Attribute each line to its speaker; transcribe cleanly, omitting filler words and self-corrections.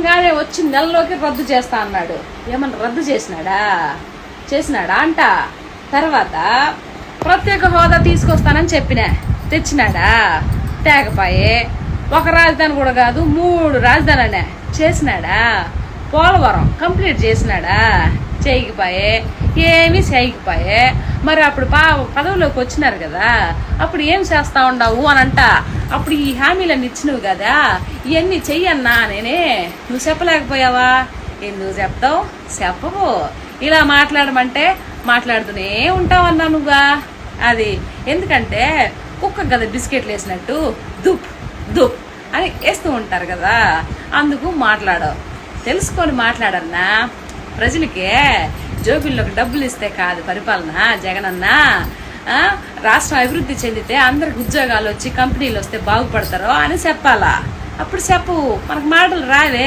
Speaker 1: గానే వచ్చి నెలలోకి రద్దు చేస్తా అన్నాడు. ఏమన్నా రద్దు చేసినాడా అంట. తర్వాత ప్రత్యేక హోదా తీసుకొస్తానని తెచ్చినాడా? తేగపాయే. ఒక రాజధాని కూడా కాదు, 3 రాజధానులనే చేసినాడా? పోలవరం కంప్లీట్ చేసినాడా? చేయకపోయే. ఏమీ చేయకపోయే. మరి అప్పుడు పదవిలోకి వచ్చినారు కదా, అప్పుడు ఏం చేస్తా ఉండవు అనంట. అప్పుడు ఈ హామీలన్నీ ఇచ్చినవు కదా, ఇవన్నీ చెయ్యన్నా నువ్వు చెప్పలేకపోయావా? ఎందుకు చెప్తావు? చెప్పవు. ఇలా మాట్లాడమంటే మాట్లాడుతూనే ఉంటావన్నా నువ్వా. అది ఎందుకంటే కుక్క కదా బిస్కెట్లు వేసినట్టు దుప్ దుప్ అని వేస్తూ ఉంటారు కదా, అందుకు మాట్లాడవు. తెలుసుకొని మాట్లాడన్నా. ప్రజలకే జోబిల్లోకి డబ్బులు ఇస్తే కాదు పరిపాలన జగనన్న. రాష్ట్రం అభివృద్ధి చెందితే అందరికి ఉద్యోగాలు వచ్చి కంపెనీలు వస్తే బాగుపడతారో అని చెప్పాలా. అప్పుడు చెప్పు, మనకు మాటలు రావే.